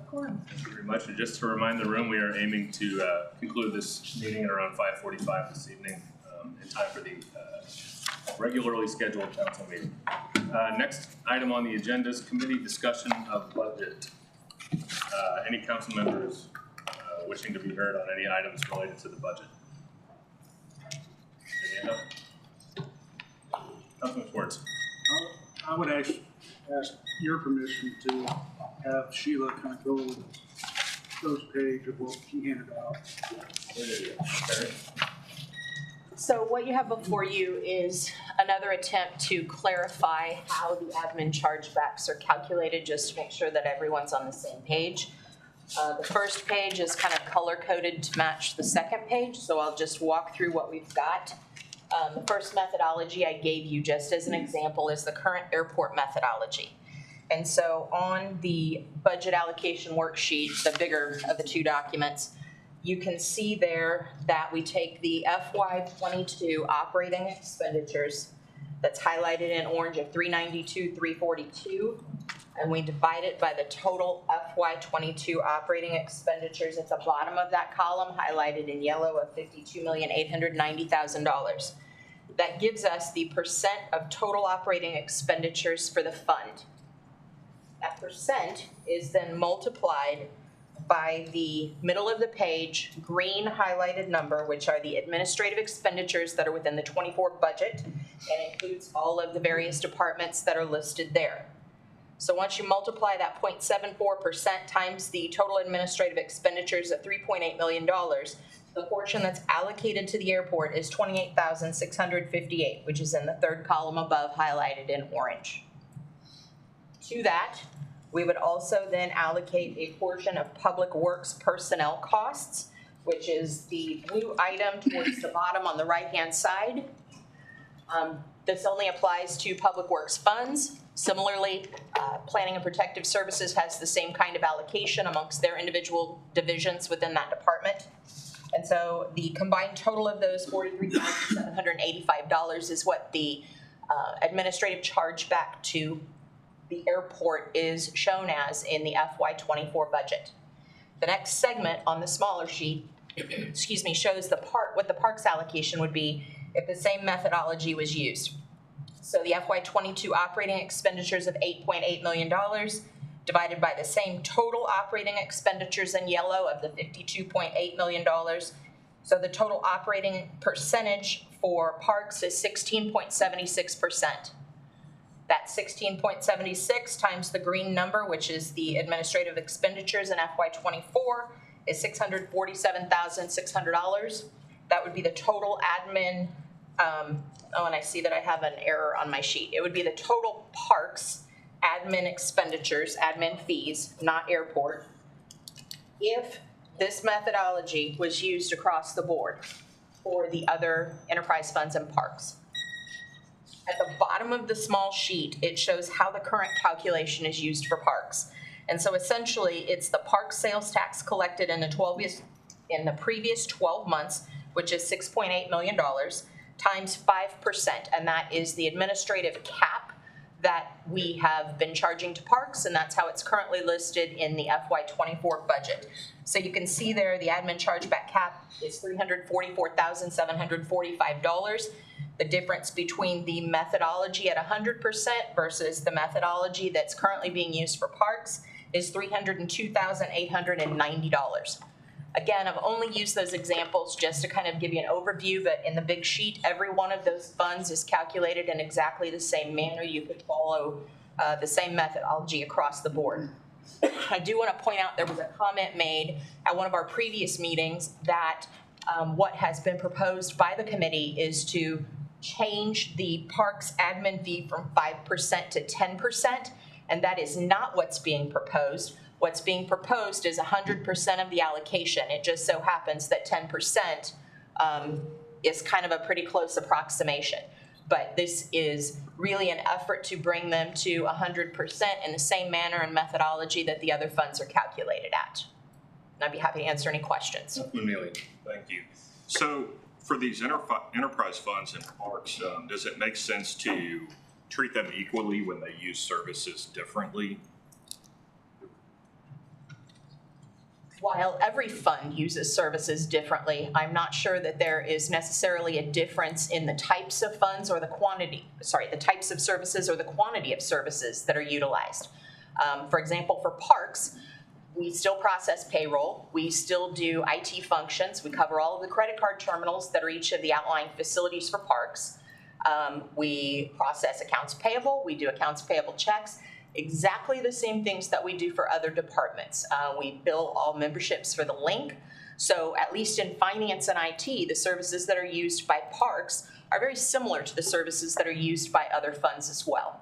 quorum. Thank you very much. And just to remind the room, we are aiming to conclude this meeting at around 5:45 this evening, in time for the regularly scheduled council meeting. Next item on the agenda is committee discussion of budget. Any council members wishing to be heard on any items related to the budget? Any hand up? Councilman Schwartz. I would ask your permission to have Sheila kind of go over the first page of what she handed out. So what you have before you is another attempt to clarify how the admin chargebacks are calculated, just to make sure that everyone's on the same page. The first page is kind of color-coded to match the second page, so I'll just walk through what we've got. The first methodology I gave you just as an example is the current airport methodology. And so on the budget allocation worksheet, the bigger of the two documents, you can see there that we take the FY22 operating expenditures that's highlighted in orange of $392,342, and we divide it by the total FY22 operating expenditures at the bottom of that column, highlighted in yellow, of $52,890,000. That gives us the percent of total operating expenditures for the fund. That percent is then multiplied by the middle of the page green highlighted number, which are the administrative expenditures that are within the 24 budget, and includes all of the various departments that are listed there. So once you multiply that 0.74% times the total administrative expenditures of $3.8 million, the portion that's allocated to the airport is $28,658, which is in the third column above, highlighted in orange. To that, we would also then allocate a portion of public works personnel costs, which is the blue item towards the bottom on the right-hand side. This only applies to public works funds. Similarly, Planning and Protective Services has the same kind of allocation amongst their individual divisions within that department. And so the combined total of those $43,785 is what the administrative chargeback to the airport is shown as in the FY24 budget. The next segment on the smaller sheet, excuse me, shows what the parks allocation would be if the same methodology was used. So the FY22 operating expenditures of $8.8 million divided by the same total operating expenditures in yellow of the $52.8 million. So the total operating percentage for parks is 16.76%. That 16.76 times the green number, which is the administrative expenditures in FY24, is $647,600. That would be the total admin. And I see that I have an error on my sheet. It would be the total parks admin expenditures, admin fees, not airport, if this methodology was used across the board for the other enterprise funds and parks. At the bottom of the small sheet, it shows how the current calculation is used for parks. And so essentially, it's the park sales tax collected in the previous 12 months, which is $6.8 million, times 5%, and that is the administrative cap that we have been charging to parks, and that's how it's currently listed in the FY24 budget. So you can see there the admin chargeback cap is $344,745. The difference between the methodology at 100% versus the methodology that's currently being used for parks is $302,890. Again, I've only used those examples just to kind of give you an overview, but in the big sheet, every one of those funds is calculated in exactly the same manner. You could follow the same methodology across the board. I do want to point out there was a comment made at one of our previous meetings that what has been proposed by the committee is to change the parks admin fee from 5% to 10%, and that is not what's being proposed. What's being proposed is 100% of the allocation. It just so happens that 10% is kind of a pretty close approximation. But this is really an effort to bring them to 100% in the same manner and methodology that the other funds are calculated at. And I'd be happy to answer any questions. Neely, thank you. So for these enterprise funds and parks, does it make sense to treat them equally when they use services differently? While every fund uses services differently, I'm not sure that there is necessarily a difference in the types of funds or the types of services or the quantity of services that are utilized. For example, for parks, we still process payroll, we still do IT functions, we cover all of the credit card terminals that are each of the outlying facilities for parks. We process accounts payable, we do accounts payable checks, exactly the same things that we do for other departments. We bill all memberships for the link. So at least in finance and IT, the services that are used by parks are very similar to the services that are used by other funds as well.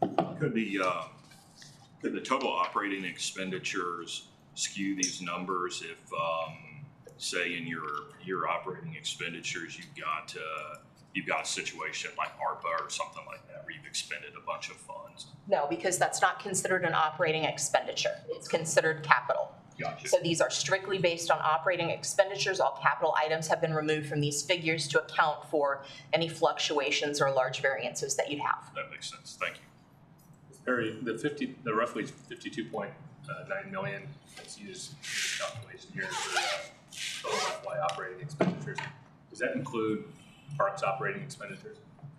Could the total operating expenditures skew these numbers if, say, in your operating expenditures, you've got a situation like ARPA or something like that, where you've expended a bunch of funds? No, because that's not considered an operating expenditure. It's considered capital. Gotcha. So these are strictly based on operating expenditures. All capital items have been removed from these figures to account for any fluctuations or large variances that you'd have. That makes sense. Thank you. Barry, the roughly 52.9 million that's used in this calculation here for total FY operating expenditures, does that include parks operating expenditures?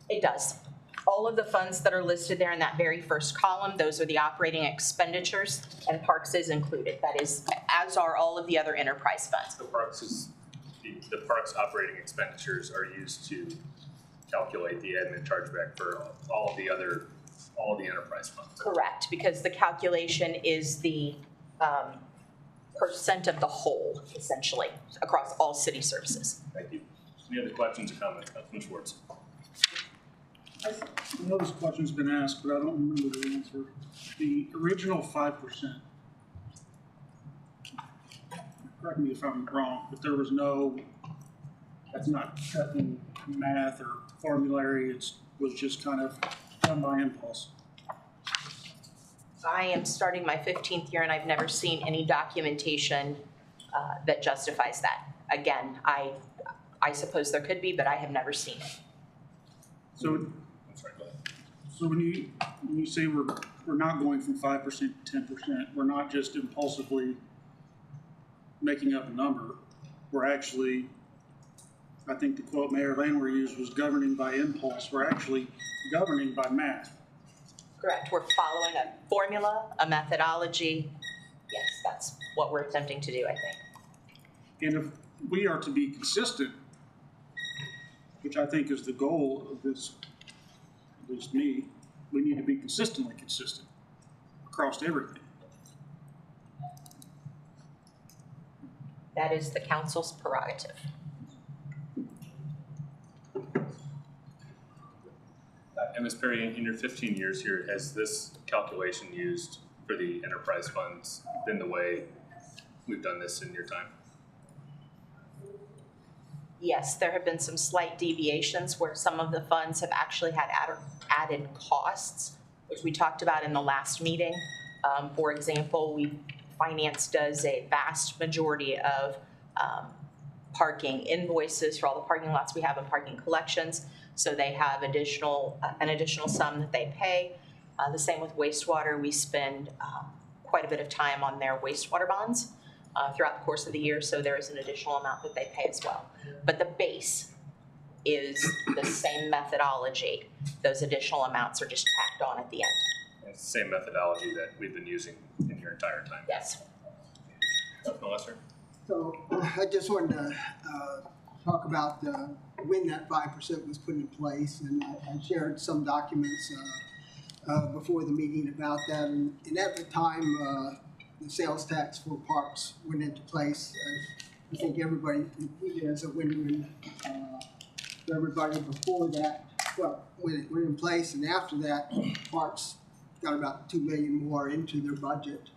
It does. All of the funds that are listed there in that very first column, those are the operating expenditures, and parks is included. That is, as are all of the other enterprise funds. The parks operating expenditures are used to calculate the admin chargeback for all of the enterprise funds. Correct, because the calculation is the percent of the whole, essentially, across all city services. Thank you. Any other questions or comments? Councilman Schwartz. I know this question's been asked, but I don't remember the answer. The original 5%, correct me if I'm wrong, but there was that's not cut in math or formulary, it was just kind of done by impulse. I am starting my 15th year and I've never seen any documentation that justifies that. Again, I suppose there could be, but I have never seen it. So, I'm sorry, go ahead. so when you say we're not going from 5% to 10%, we're not just impulsively making up a number. We're actually, I think the quote Mayor Landwehr used was governing by impulse. We're actually governing by math. Correct. We're following a formula, a methodology. Yes, that's what we're attempting to do, I think. And if we are to be consistent, which I think is the goal of this, at least me, we need to be consistently consistent across everything. That is the council's prerogative. And Ms. Perry, in your 15 years here, has this calculation used for the enterprise funds been the way we've done this in your time? Yes, there have been some slight deviations where some of the funds have actually had added costs, which we talked about in the last meeting. For example, finance does a vast majority of parking invoices for all the parking lots we have and parking collections. So they have an additional sum that they pay. The same with wastewater. We spend quite a bit of time on their wastewater bonds throughout the course of the year, so there is an additional amount that they pay as well. But the base is the same methodology. Those additional amounts are just tacked on at the end. It's the same methodology that we've been using in your entire time. Yes. Councilman Lesser? So I just wanted to talk about when that 5% was put in place, and I shared some documents before the meeting about that. And at the time, the sales tax for parks went into place. I think everybody viewed it as a win-win for everybody before that. Well, when it went in place, and after that, parks got about $2 million more into their budget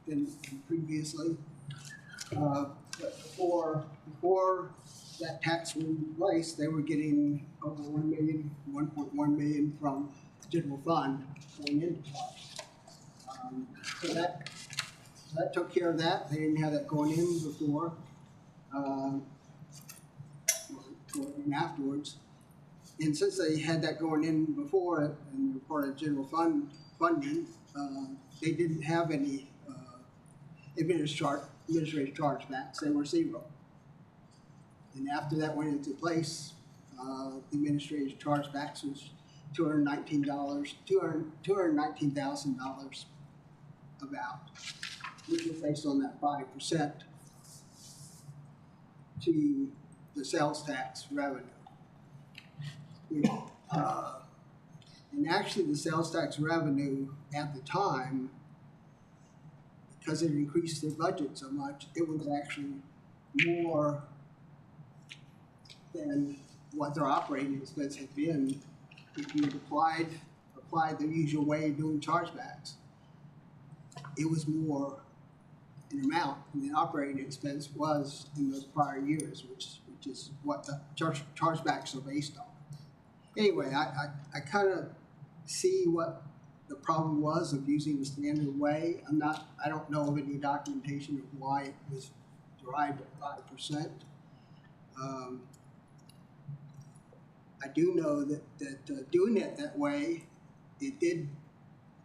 than previously. But before that tax went in place, they were getting over $1 million, $1.1 million from the general fund going into parks. So that took care of that. They didn't have that going in before, or afterwards. And since they had that going in before and were part of general funding, they didn't have any administrative chargebacks, they were zero. And after that went into place, the administrative chargebacks was $219,000 about, which was based on that 5% to the sales tax revenue. And actually the sales tax revenue at the time, because it increased their budget so much, it was actually more than what their operating expense had been if you had applied the usual way of doing chargebacks. It was more in amount than the operating expense was in those prior years, which is what the chargebacks are based on. Anyway, I kind of see what the problem was of using the standard way. I don't know of any documentation of why it was derived at 5%. I do know that doing it that way, it did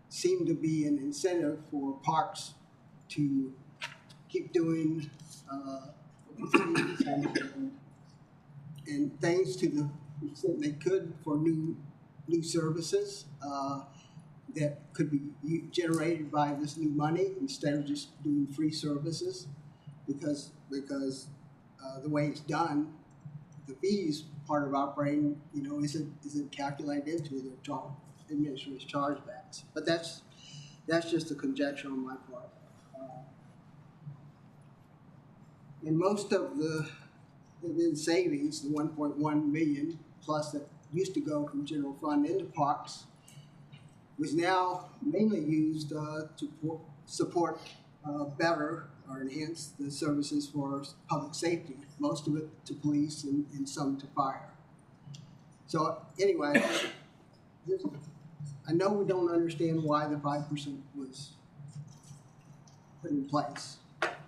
seem to be an incentive for parks to keep doing and things to the extent they could for new services that could be generated by this new money instead of just doing free services, because the way it's done, the fees part of operating, isn't calculated into the administrative chargebacks. But that's just a conjecture on my part. And most of the savings, the 1.1 million plus that used to go from general fund into parks, was now mainly used to support better or enhance the services for public safety, most of it to police and some to fire. So anyway, I know we don't understand why the 5% was put in place,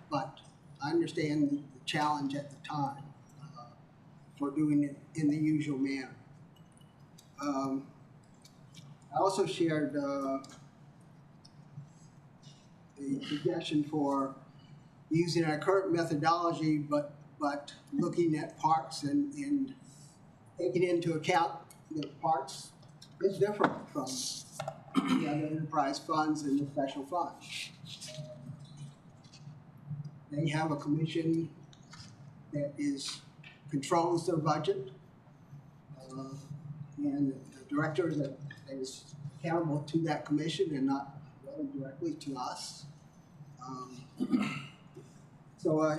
but I understand the challenge at the time for doing it in the usual manner. I also shared a suggestion for using our current methodology, but looking at parks and taking into account that parks is different from the other enterprise funds and the special funds. They have a commission that controls their budget, and the director that is accountable to that commission and not really directly to us. So I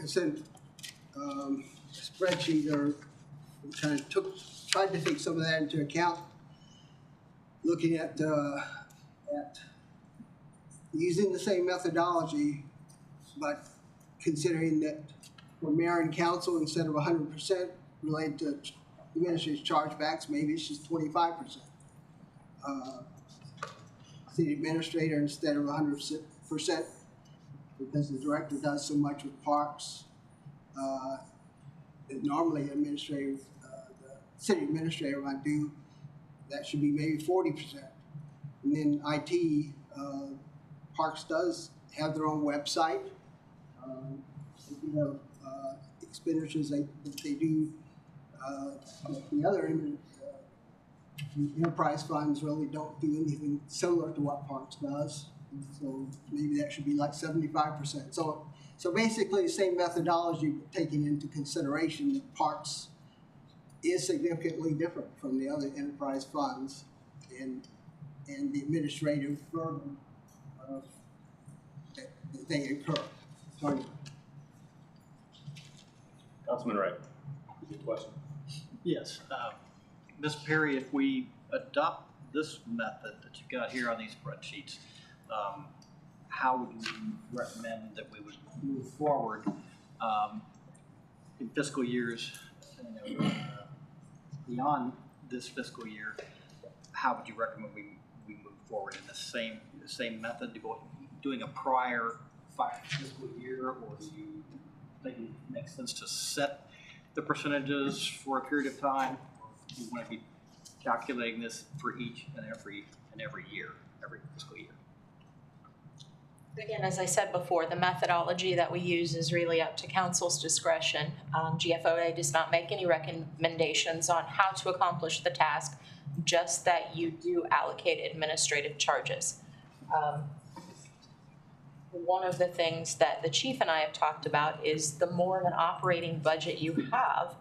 sent a spreadsheet, or kind of tried to take some of that into account, looking at using the same methodology, but considering that for mayor and council, instead of 100% related to administrative chargebacks, maybe it's just 25%. City administrator instead of 100%, because the director does so much with parks. That normally the city administrator might do, that should be maybe 40%. And then IT, Parks does have their own website. Expenditures that they do, the other enterprise funds really don't do anything similar to what Parks does. And so maybe that should be like 75%. So basically the same methodology, but taking into consideration that Parks is significantly different from the other enterprise funds and the administrative burden that they incur. Sorry. Councilman Wright, good question. Yes, Ms. Perry, if we adopt this method that you got here on these spreadsheets, how would you recommend that we would move forward in fiscal years beyond this fiscal year? How would you recommend we move forward in the same method, doing a prior fiscal year, or do you think it makes sense to set the percentages for a period of time? Or do you want to be calculating this for each and every year, every fiscal year? Again, as I said before, the methodology that we use is really up to council's discretion. GFOA does not make any recommendations on how to accomplish the task, just that you do allocate administrative charges. One of the things that the chief and I have talked about is the more of an operating budget you have,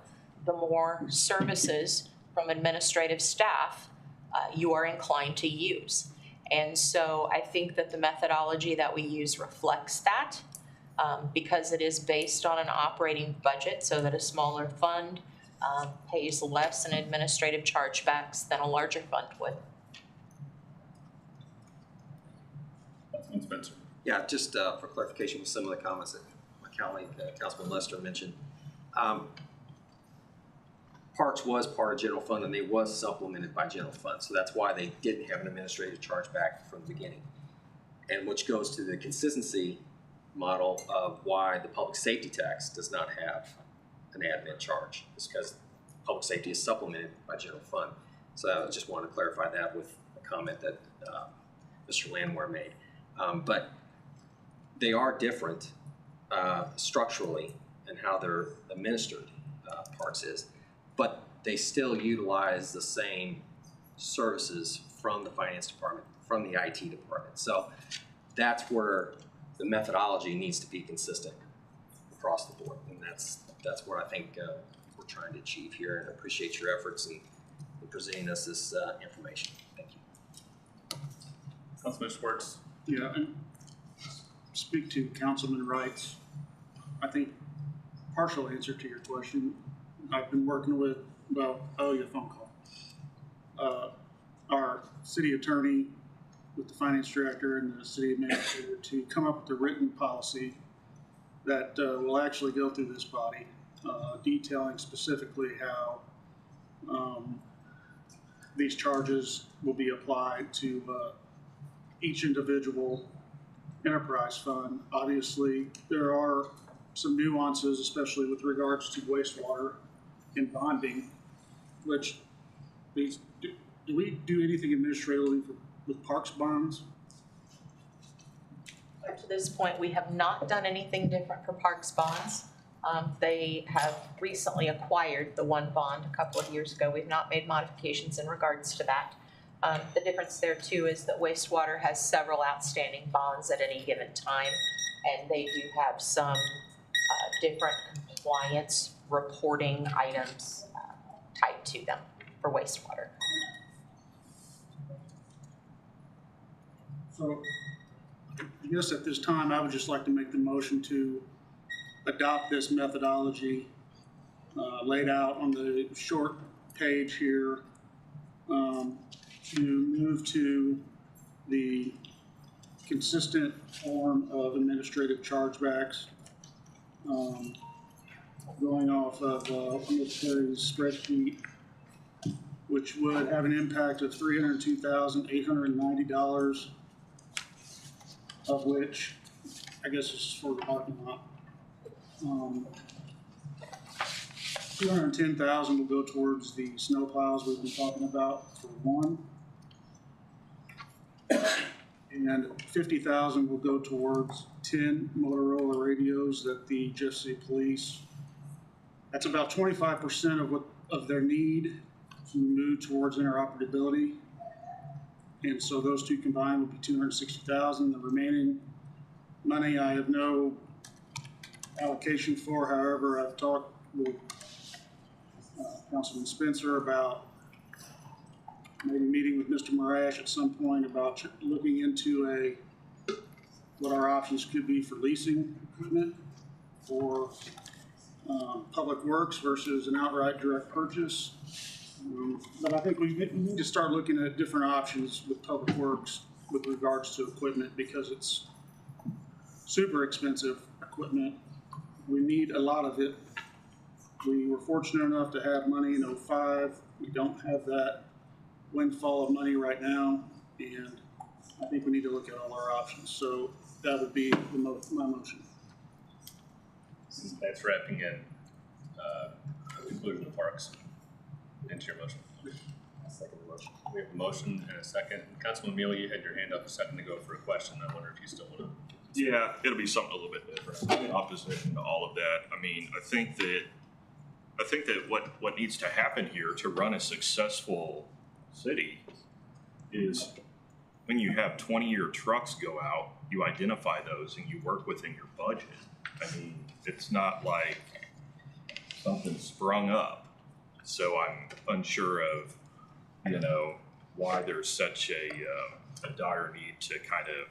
the more services from administrative staff you are inclined to use. And so I think that the methodology that we use reflects that because it is based on an operating budget, so that a smaller fund pays less in administrative chargebacks than a larger fund would. Councilman Spencer. Yeah, just for clarification with some of the comments that my colleague, Councilman Lester mentioned. Parks was part of general fund and they was supplemented by general fund. So that's why they didn't have an administrative charge back from the beginning. And which goes to the consistency model of why the public safety tax does not have an admin charge. It's because public safety is supplemented by general fund. So I just want to clarify that with a comment that Mr. Landwehr made. But they are different structurally in how they're administered, Parks is, but they still utilize the same services from the finance department, from the IT department. So that's where the methodology needs to be consistent across the board, and that's what I think we're trying to achieve here, and I appreciate your efforts in presenting us this information. Thank you. Councilman Schwartz. Yeah, and speak to Councilman Wright's, I think, partial answer to your question. I've been working with, well, I owe you a phone call. Our city attorney with the finance director and the city administrator to come up with a written policy that will actually go through this body, detailing specifically how these charges will be applied to each individual enterprise fund. Obviously, there are some nuances, especially with regards to wastewater and bonding, which these do we do anything administratively with parks bonds? Up to this point, we have not done anything different for parks bonds. They have recently acquired the one bond a couple of years ago. We've not made modifications in regards to that. The difference there too is that wastewater has several outstanding bonds at any given time, and they do have some different compliance reporting items tied to them for wastewater. So I guess at this time, I would just like to make the motion to adopt this methodology laid out on the short page here, to move to the consistent form of administrative chargebacks, going off of Terry's spreadsheet, which would have an impact of $302,890, of which, I guess this is for the parking lot. $210,000 will go towards the snow plows we've been talking about for one. And $50,000 will go towards 10 Motorola radios that the Jeff City Police, that's about 25% of their need to move towards interoperability. And so those two combined would be $260,000. The remaining money I have no allocation for. However, I've talked with Councilman Spencer about maybe meeting with Mr. Morash at some point about looking into what our options could be for leasing equipment for public works versus an outright direct purchase. But I think we need to start looking at different options with public works with regards to equipment, because it's super expensive equipment. We need a lot of it. We were fortunate enough to have money in 2005. We don't have that windfall of money right now, and I think we need to look at all our options. So that would be my motion. That's wrapping in conclusion of parks into your motion. Second motion. We have a motion and a second. Councilman Mealy, you had your hand up a second ago for a question. I wonder if you still want to Yeah, it'll be something a little bit different. I'm in opposition to all of that. I mean, I think that what needs to happen here to run a successful city is when you have 20-year trucks go out, you identify those and you work within your budget. I mean, it's not like something sprung up. So I'm unsure of, why there's such a dire need to kind of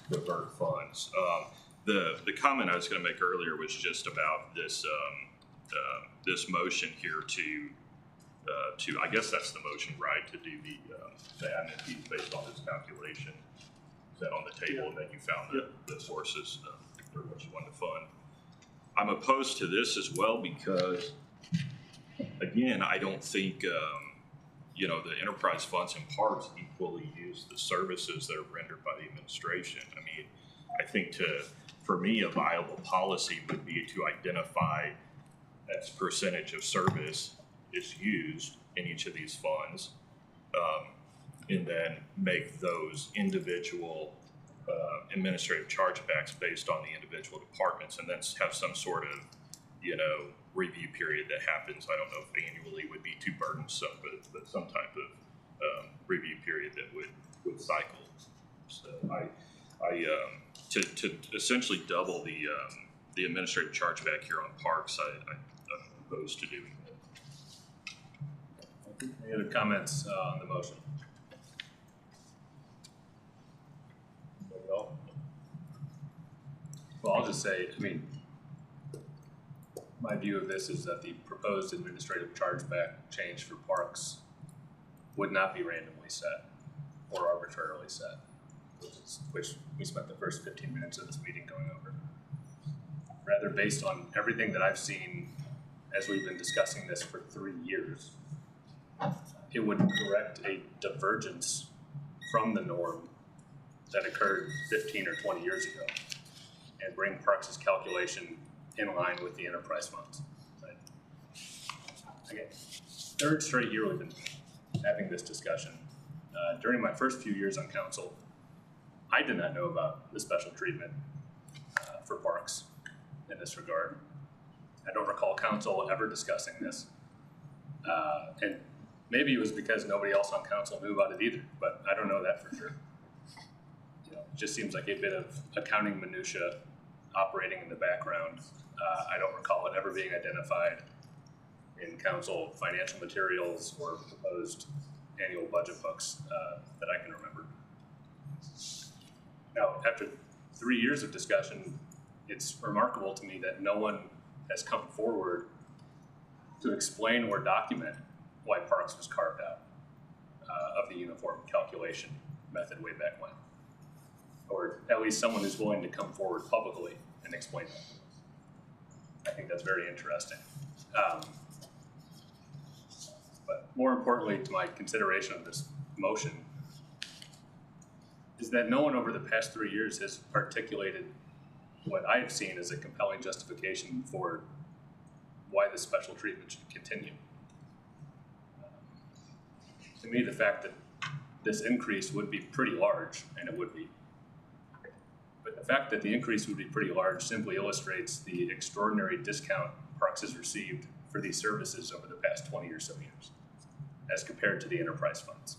divert funds. The comment I was going to make earlier was just about this this motion here to I guess that's the motion, right? To do the admin fees based on this calculation. Is that on the table? And then you found the sources for what you want to fund. I'm opposed to this as well because, again, I don't think the enterprise funds and parks equally use the services that are rendered by the administration. I mean, I think for me, a viable policy would be to identify X percentage of service is used in each of these funds, and then make those individual administrative chargebacks based on the individual departments, and then have some sort of, review period that happens. I don't know if annually would be too burdensome, but some type of review period that would cycle. So to essentially double the administrative chargeback here on parks, I'm opposed to doing that. Any other comments on the motion? Well, I'll just say, my view of this is that the proposed administrative chargeback change for parks would not be randomly set or arbitrarily set, which we spent the first 15 minutes of this meeting going over. Rather, based on everything that I've seen as we've been discussing this for 3 years, it would correct a divergence from the norm that occurred 15 or 20 years ago and bring Parks' calculation in line with the enterprise funds. But again, third straight year we've been having this discussion. During my first few years on council, I did not know about the special treatment for parks in this regard. I don't recall council ever discussing this. And maybe it was because nobody else on council knew about it either, but I don't know that for sure. It just seems like a bit of accounting minutia operating in the background. I don't recall it ever being identified in council financial materials or proposed annual budget books that I can remember. Now, after 3 years of discussion, it's remarkable to me that no one has come forward to explain or document why Parks was carved out of the uniform calculation method way back when. Or at least someone who's willing to come forward publicly and explain that. I think that's very interesting. But more importantly to my consideration of this motion is that no one over the past 3 years has articulated what I have seen as a compelling justification for why this special treatment should continue. To me, the fact that this increase would be pretty large, and it would be, but the fact that the increase would be pretty large simply illustrates the extraordinary discount Parks has received for these services over the past 20 or so years, as compared to the enterprise funds.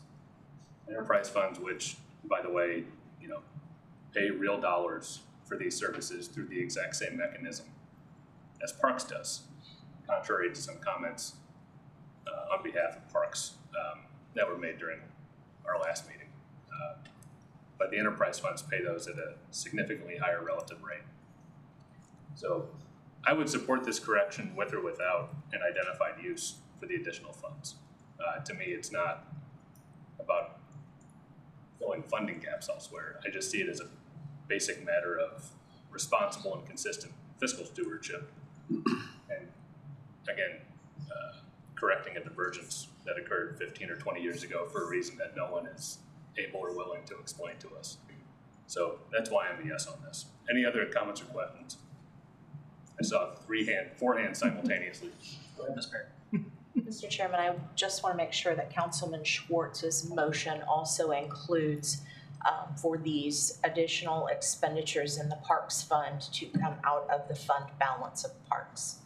Enterprise funds, which, by the way, pay real dollars for these services through the exact same mechanism as Parks does, contrary to some comments on behalf of Parks that were made during our last meeting. But the enterprise funds pay those at a significantly higher relative rate. So I would support this correction with or without an identified use for the additional funds. To me, it's not about filling funding gaps elsewhere. I just see it as a basic matter of responsible and consistent fiscal stewardship. And again, correcting a divergence that occurred 15 or 20 years ago for a reason that no one is able or willing to explain to us. So that's why I'm a yes on this. Any other comments or questions? I saw four hands simultaneously. Go ahead, Ms. Perry. Mr. Chairman, I just want to make sure that Councilman Schwartz's motion also includes for these additional expenditures in the Parks Fund to come out of the fund balance of parks.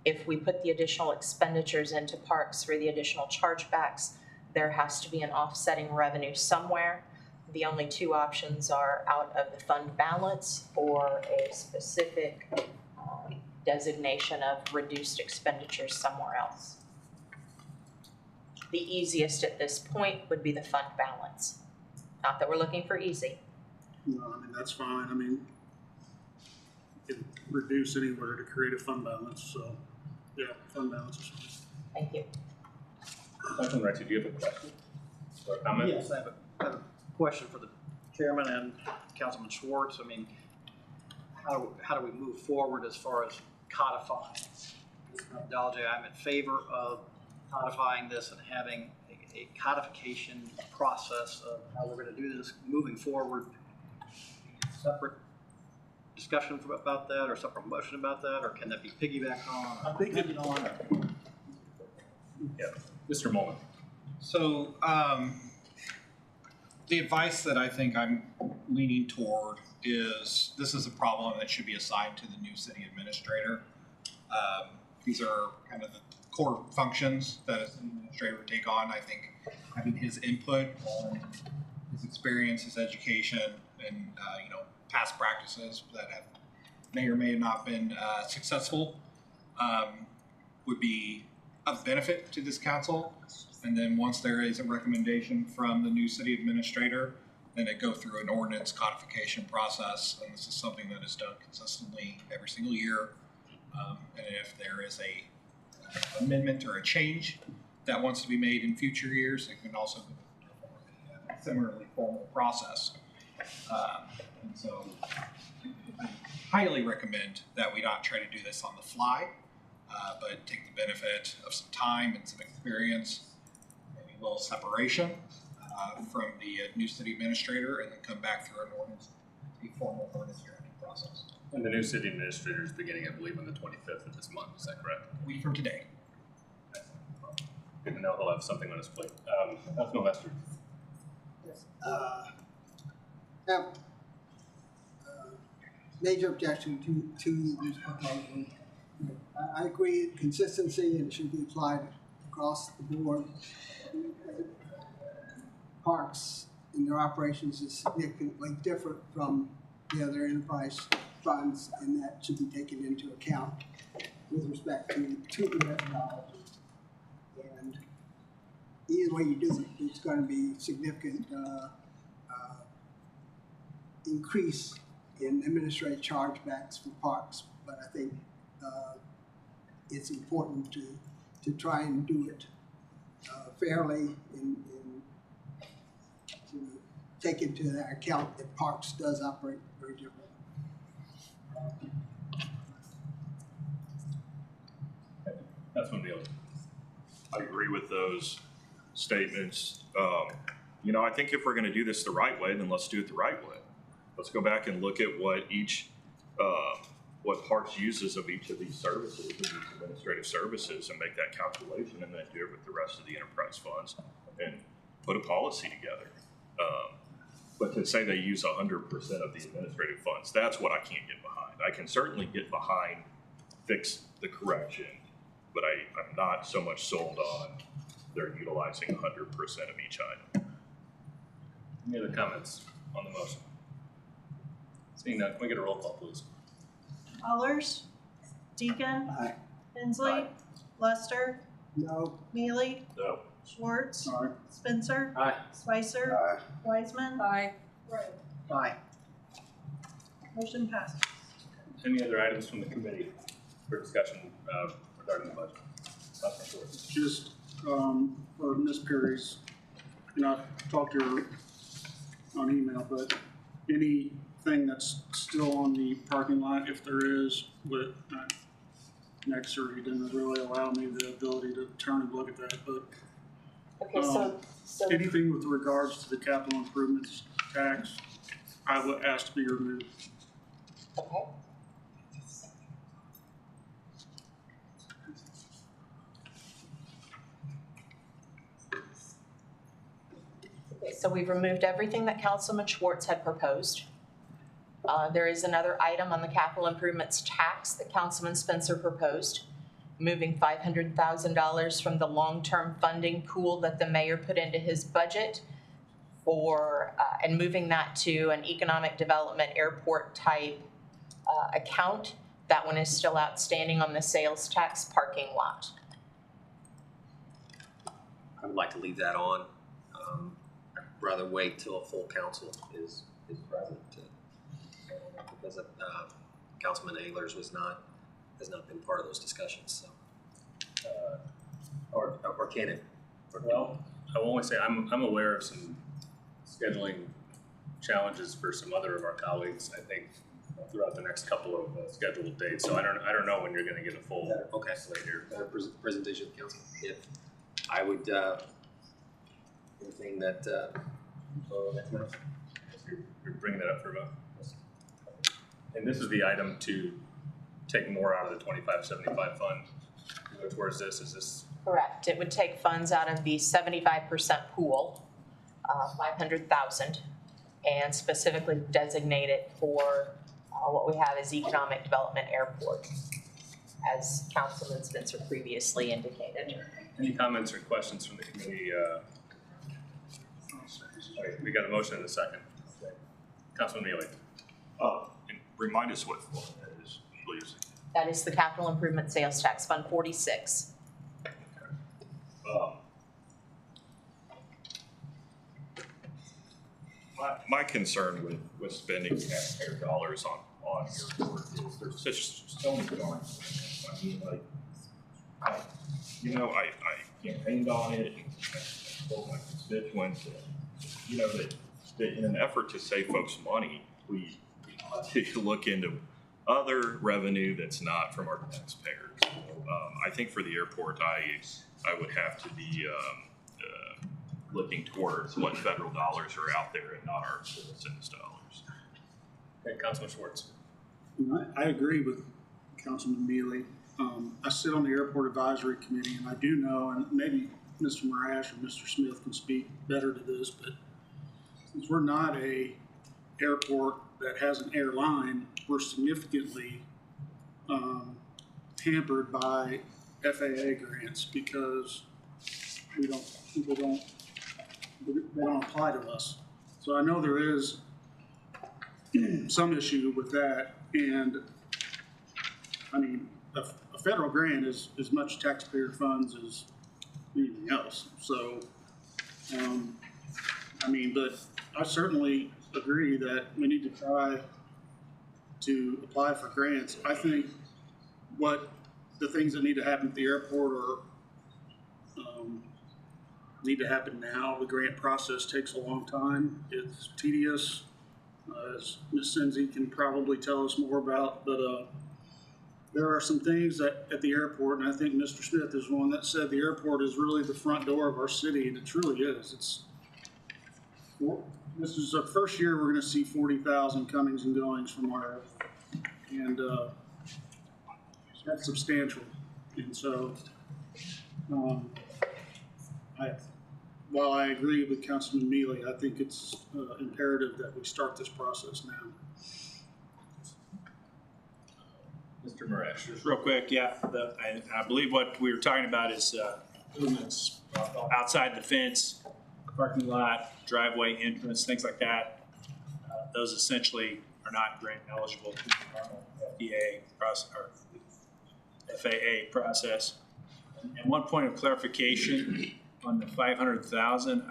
If we put the additional expenditures into parks for the additional chargebacks, there has to be an offsetting revenue somewhere. The only two options are out of the fund balance or a specific designation of reduced expenditures somewhere else. The easiest at this point would be the fund balance. Not that we're looking for easy. No, I mean, that's fine. I mean, you can reduce anywhere to create a fund balance, so, yeah, fund balance is fine. Thank you. Councilman Rexy, do you have a question or a comment? Yes, I have a question for the chairman and Councilman Schwartz. I mean, how do we move forward as far as codifying this methodology? I'm in favor of codifying this and having a codification process of how we're going to do this moving forward. Separate discussion about that, or separate motion about that, or can that be piggybacked on? I think it- Yeah, Mr. Mullen. So, the advice that I think I'm leaning toward is this is a problem that should be assigned to the new city administrator. These are kind of the core functions that a city administrator would take on. I think having his input on his experience, his education, and past practices that may or may have not been successful would be of benefit to this council. And then once there is a recommendation from the new city administrator, then it go through an ordinance codification process. And this is something that is done consistently every single year. And if there is a amendment or a change that wants to be made in future years, it can also go through a similarly formal process. And so I highly recommend that we not try to do this on the fly, but take the benefit of some time and some experience, maybe a little separation from the new city administrator, and then come back through an ordinance, a formal ordinance drafting process. And the new city administrator is beginning, I believe, on the 25th of this month. Is that correct? A week from today. Good to know he'll have something on his plate. Councilman Lester. Yes. Have major objection to this proposal. I agree, consistency, and it should be applied across the board. Parks and their operations is significantly different from the other enterprise funds, and that should be taken into account with respect to the methodology. And either way you do it, it's going to be significant increase in administrative chargebacks for parks, but I think it's important to try and do it fairly and to take into account that parks does operate very differently. Councilman Bailey. I agree with those statements. I think if we're going to do this the right way, then let's do it the right way. Let's go back and look at what what Parks uses of each of these services, of these administrative services, and make that calculation, and then do it with the rest of the enterprise funds and put a policy together. But to say they use 100% of the administrative funds, that's what I can't get behind. I can certainly get behind fix the correction, but I'm not so much sold on they're utilizing 100% of each item. Any other comments on the motion? Seeing none, can we get a roll call, please? Allers, Deacon, Aye. Hensley, Aye. Lester, No. Neely, No. Schwartz, Aye. Spencer, Aye. Spicer, Wiseman, Aye. Rowe. Aye. Motion passes. Any other items from the committee for discussion regarding the budget? Councilman Schwartz. Just for Ms. Perry's, I talked to her on email, but anything that's still on the parking lot, if there is, with next year, he didn't really allow me the ability to turn and look at that, but Okay, so anything with regards to the capital improvements tax, I would ask to be removed. okay. Okay, so we've removed everything that Councilman Schwartz had proposed. There is another item on the capital improvements tax that Councilman Spencer proposed, moving $500,000 from the long-term funding pool that the mayor put into his budget and moving that to an economic development airport type account. That one is still outstanding on the sales tax parking lot. I would like to leave that on. I'd rather wait till a full council is present because Councilman Ehlers has not been part of those discussions, so. Or can it? Well, I will only say I'm aware of some scheduling challenges for some other of our colleagues, I think, throughout the next couple of scheduled dates. So I don't know when you're gonna get a full slate here. Presentation of council. If I would, anything that, next month. You're bringing that up for a vote. And this is the item to take more out of the 2575 fund. Where's this? Is this? Correct. It would take funds out of the 75% pool, 500,000, and specifically designate it for what we have as economic development airport, as Councilman Spencer previously indicated. Any comments or questions from the committee? We got a motion in a second. Councilman Mealy. And remind us what that is, please. That is the Capital Improvement Sales Tax Fund 46. My concern with spending taxpayer dollars on airport is there's so many darn things. I mean, I campaigned on it and I told my constituents that in an effort to save folks money, we ought to look into other revenue that's not from our taxpayers. So, I think for the airport, I would have to be looking towards what federal dollars are out there and not our citizens' dollars. Okay, Councilman Schwartz. I agree with Councilman Mealy. I sit on the Airport Advisory Committee, and I do know, and maybe Mr. Morash or Mr. Smith can speak better to this, but since we're not a airport that has an airline, we're significantly hampered by FAA grants because they don't apply to us. So I know there is some issue with that, and I mean, a federal grant is as much taxpayer funds as anything else. So, but I certainly agree that we need to try to apply for grants. I think what the things that need to happen at the airport are need to happen now. The grant process takes a long time. It's tedious, as Ms. Senzi can probably tell us more about, but there are some things that at the airport, and I think Mr. Smith is one that said the airport is really the front door of our city, and it truly is. This is our first year we're going to see 40,000 comings and goings from our airport, and that's substantial. And so, while I agree with Councilman Mealy, I think it's imperative that we start this process now. Mr. Morash. Just real quick, yeah, I believe what we were talking about is movements outside the fence, parking lot, driveway entrance, things like that. Those essentially are not grant eligible through the normal FAA process. And one point of clarification on the 500,000,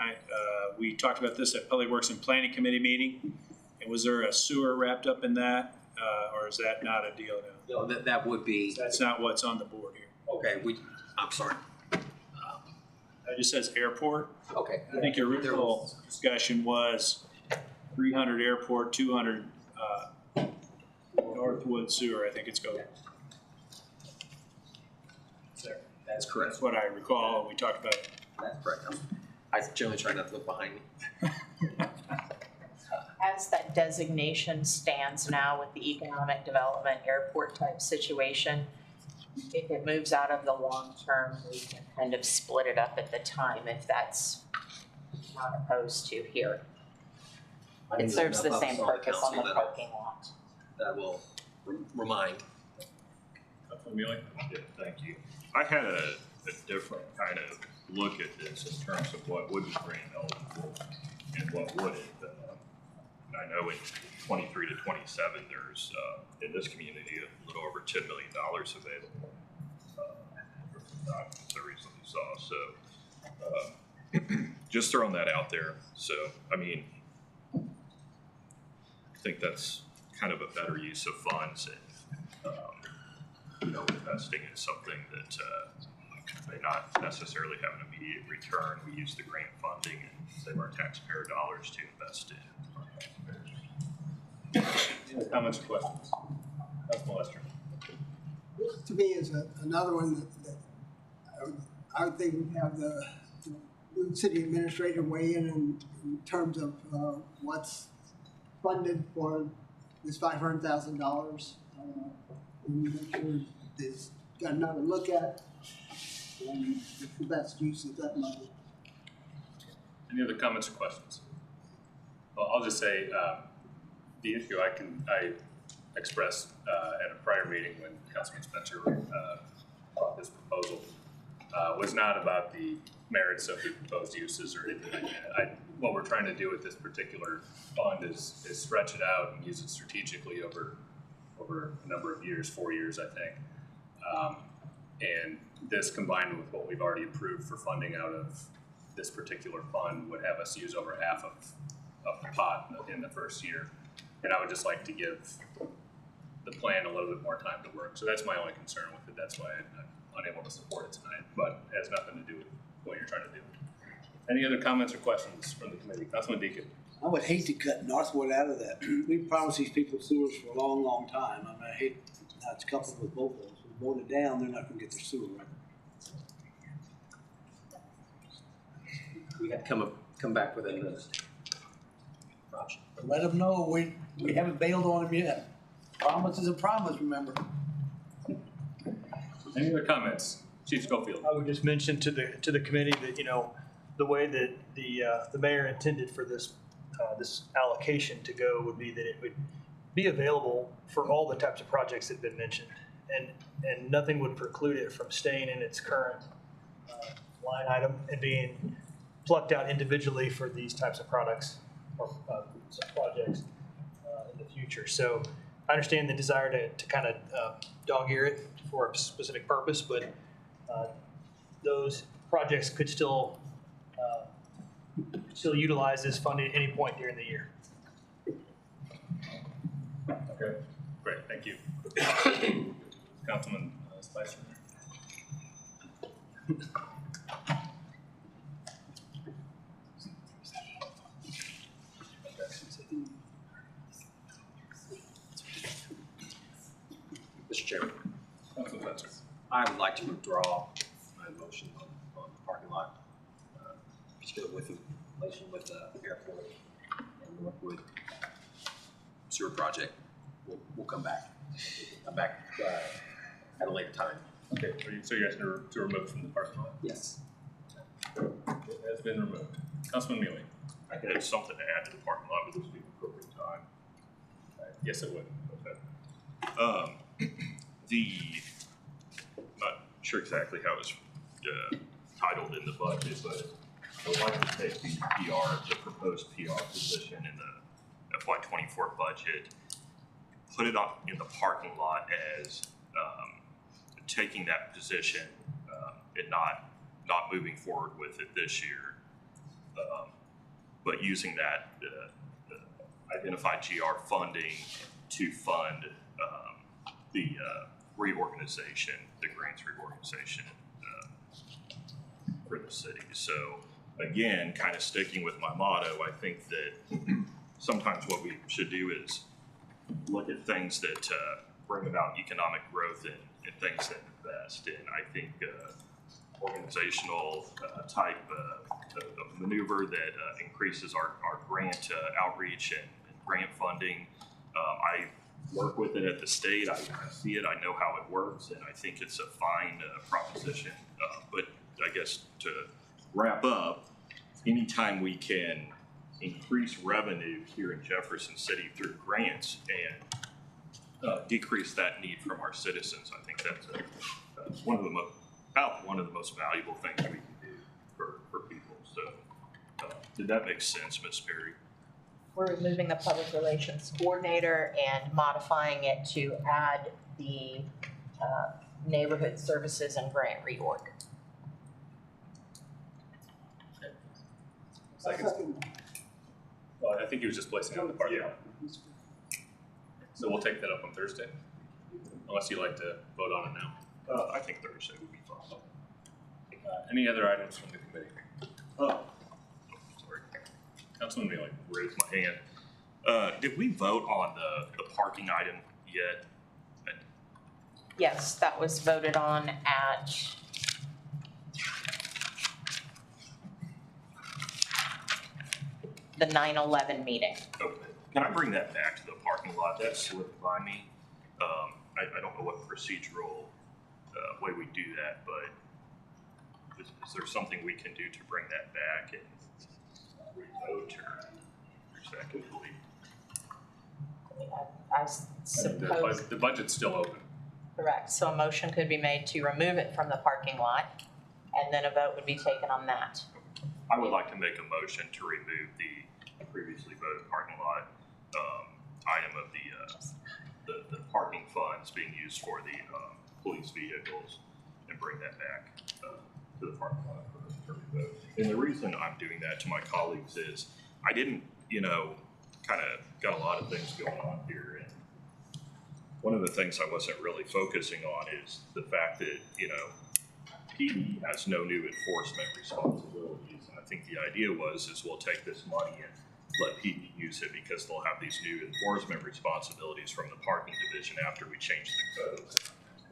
we talked about this at Public Works and Planning Committee meeting. And was there a sewer wrapped up in that, or is that not a deal now? No, that would be. That's not what's on the board here. Okay, I'm sorry. It just says airport. Okay. I think your original discussion was 300 airport, 200 Northwood sewer, I think it's called. That's correct. That's what I recall, we talked about it. That's correct. I generally try not to look behind me. As that designation stands now with the economic development airport type situation, if it moves out of the long term, we can kind of split it up at the time if that's not opposed to here. I think It there's serves the enough of us same purpose on the council parking lot. that will remind. Councilman Mealy? Yeah, thank you. I had a different kind of look at this in terms of what would be grant eligible and what wouldn't. I know in 23 to 27, there's, in this community, a little over $10 million available. I recently saw, so just throwing that out there. So, I mean, I think that's kind of a better use of funds and, you know, investing in something that may not necessarily have an immediate return. We use the grant funding and save our taxpayer dollars to invest in. Any comments or questions? Councilman Lester? To me is another one that I would think we'd have the new city administrator weigh in terms of what's funded for this $500,000. And make sure it's got another look at and it's the best use of that money. Any other comments or questions? Well, I'll just say the issue I expressed at a prior meeting when Councilman Spencer brought this proposal was not about the merits of the proposed uses or anything like that. What we're trying to do with this particular fund is stretch it out and use it strategically over a number of years, 4 years, I think. And this combined with what we've already approved for funding out of this particular fund would have us use over half of the pot in the first year. And I would just like to give the plan a little bit more time to work. So that's my only concern with it. That's why I'm unable to support it tonight, but it has nothing to do with what you're trying to do. Any other comments or questions from the committee? Councilman Deacon. I would hate to cut Northwood out of that. We promised these people sewers for a long, long time. I mean, I hate how it's coupled with both of those. We vote it down, they're not gonna get their sewer right. We have to come back with a option. But let them know we haven't bailed on them yet. Promise is a promise, remember? Any other comments? Chief Schofield. I would just mention to the committee that, you know, the way that the mayor intended for this this allocation to go would be that it would be available for all the types of projects that have been mentioned, and nothing would preclude it from staying in its current line item and being plucked out individually for these types of products or projects in the future. So I understand the desire to kind of dog-ear it for a specific purpose, but those projects could still utilize this funding at any point during the year. Okay, great, thank you. Councilman Spicer. Mr. Chairman, Councilman Spencer. I would like to withdraw my motion on the parking lot. Still with relation with the airport and Northwood sewer project. We'll come back. Come back at a later time. Okay, so you're asking to remove from the parking lot? Yes. It has been removed. Councilman Mealy. I had something to add to the parking lot, but this would be the appropriate time. Yes, it would. Okay. Not sure exactly how it's titled in the budget, but I would like to take the PR, the proposed PR position in the FY24 budget, put it up in the parking lot as taking that position and not moving forward with it this year, but using that identified GR funding to fund the reorganization, the grants reorganization for the city. So again, kind of sticking with my motto, I think that sometimes what we should do is look at things that bring about economic growth and things that invest. And I think organizational type of maneuver that increases our grant outreach and grant funding. I work with it at the state. I see it. I know how it works, and I think it's a fine proposition. But I guess to wrap up, anytime we can increase revenue here in Jefferson City through grants and decrease that need from our citizens, I think that's one of the most valuable things we can do for people. So, did that make sense, Ms. Berry? We're removing the public relations coordinator and modifying it to add the neighborhood services and grant reorg. Second. Well, I think he was just placing it on the parking lot. So we'll take that up on Thursday, unless you'd like to vote on it now. I think Thursday would be fine. Any other items from the committee? Sorry. Councilman Mealy raised my hand. Did we vote on the parking item yet? Yes, that was voted on at the 9/11 meeting. Okay. Can I bring that back to the parking lot? That slipped by me. I don't know what procedural way we do that, but is there something we can do to bring that back and re-vote, or is that complete? I suppose, The budget's still open. correct. So a motion could be made to remove it from the parking lot, and then a vote would be taken on that. I would like to make a motion to remove the previously voted parking lot item of the parking funds being used for the police vehicles and bring that back to the parking lot for vote. And the reason I'm doing that to my colleagues is I didn't, kind of got a lot of things going on here. And one of the things I wasn't really focusing on is the fact that, PD has no new enforcement responsibilities. And I think the idea is we'll take this money and let PD use it because they'll have these new enforcement responsibilities from the parking division after we change the code.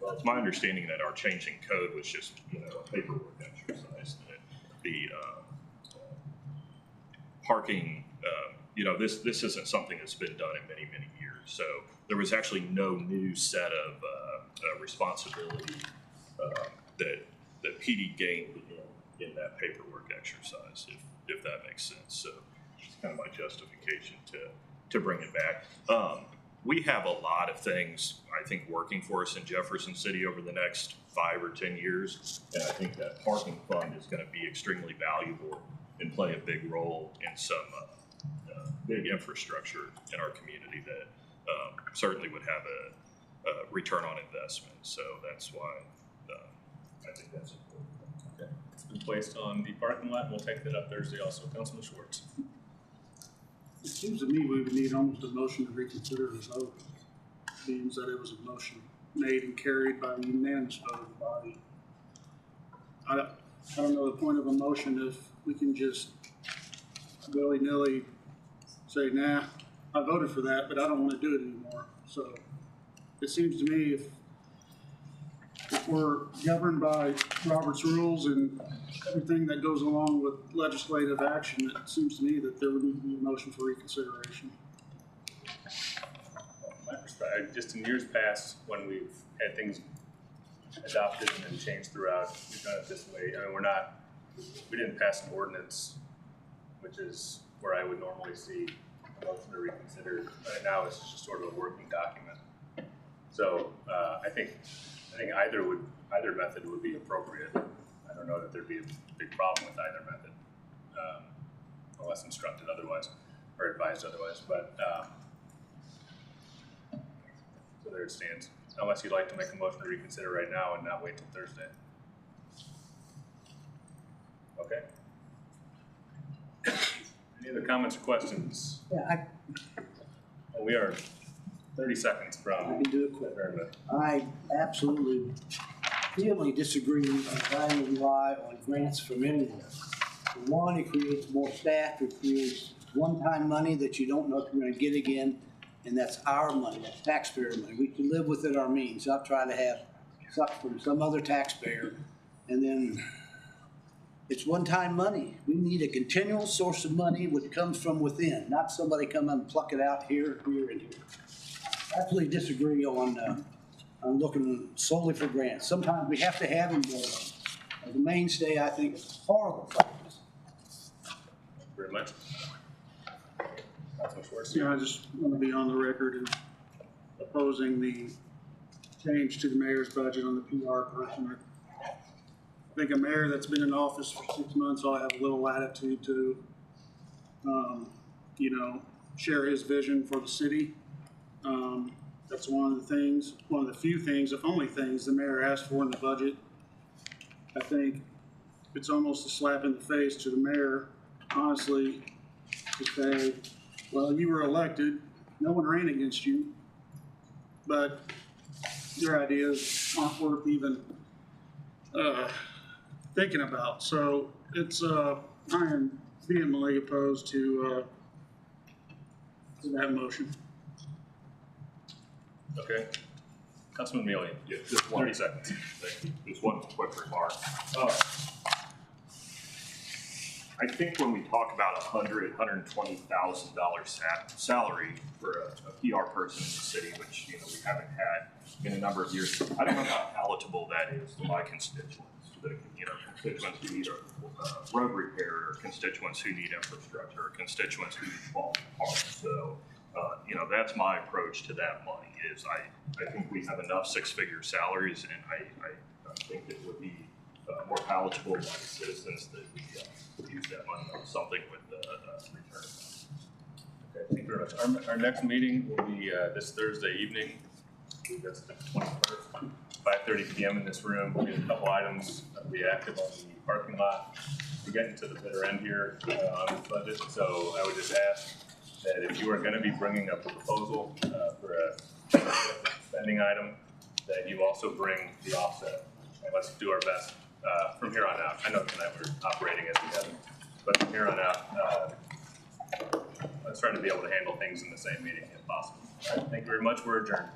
Well, it's my understanding that our changing code was just, a paperwork exercise. That the parking, this isn't something that's been done in many, many years. So there was actually no new set of responsibility that PD gained in that paperwork exercise, if that makes sense. So it's kind of my justification to bring it back. We have a lot of things, I think, working for us in Jefferson City over the next 5 or 10 years. And I think that parking fund is going to be extremely valuable and play a big role in some big infrastructure in our community that certainly would have a return on investment. So that's why I think that's important. Okay. It's been placed on the parking lot, and we'll take that up Thursday also. Councilman Schwartz. It seems to me we would need almost a motion to reconsider the vote. Means that it was a motion made and carried by a unanimous vote of the body. I don't know the point of a motion if we can just willy-nilly say, nah, I voted for that, but I don't want to do it anymore. So it seems to me if we're governed by Robert's rules and everything that goes along with legislative action, it seems to me that there would need to be a motion for reconsideration. My perspective, just in years past, when we've had things adopted and then changed throughout, we've done it this way. I mean, we didn't pass an ordinance, which is where I would normally see a motion to reconsider. Right now, it's just sort of a working document. So I think either method would be appropriate. I don't know that there'd be a big problem with either method, unless instructed otherwise or advised otherwise. But so there it stands. Unless you'd like to make a motion to reconsider right now and not wait till Thursday. Okay. Any other comments or questions? Yeah, We are 30 seconds I from can do it quick. adjournment. I absolutely vehemently disagree on trying to rely on grants from anywhere. For one, it creates more staff, it creates one-time money that you don't know if you're gonna get again, and that's our money, that's taxpayer money. We can live within our means, not try to have suck from some other taxpayer, and then it's one-time money. We need a continual source of money which comes from within, not somebody come and pluck it out here, here, and here. I absolutely disagree on looking solely for grants. Sometimes we have to have them, but as a mainstay, I think it's horrible practice. very much. Councilman Schwartz? Yeah, I just want to be on the record in opposing the change to the mayor's budget on the PR person. I think a mayor that's been in office for 6 months ought to have a little latitude to, share his vision for the city. That's one of the few things, if only things, the mayor asked for in the budget. I think it's almost a slap in the face to the mayor, honestly, to say, well, you were elected, no one ran against you, but your ideas aren't worth even thinking about. So it's, I am vehemently opposed to that motion. Okay. Councilman Mealy, Yeah, just 30 seconds. Just one quick remark. I think when we talk about $120,000 salary for a PR person in the city, which we haven't had in a number of years, I don't know how palatable that is to my constituents. Constituents who need road repair, or constituents who need infrastructure, or constituents who need quality parks. So, that's my approach to that money. Is I think we have enough six-figure salaries, and I think it would be more palatable by the citizens that we use that money on something with return. Okay, thank you very much. Our next meeting will be this Thursday evening. I believe that's the 21st, 5:30 p.m. in this room. We have a couple items that will be active on the parking lot. We're getting to the bitter end here on this budget, so I would just ask that if you are going to be bringing up a proposal for a spending item, that you also bring the offset. And let's do our best from here on out. I know tonight we're operating as together, but from here on out, let's try to be able to handle things in the same meeting if possible. All right, thank you very much. We're adjourned.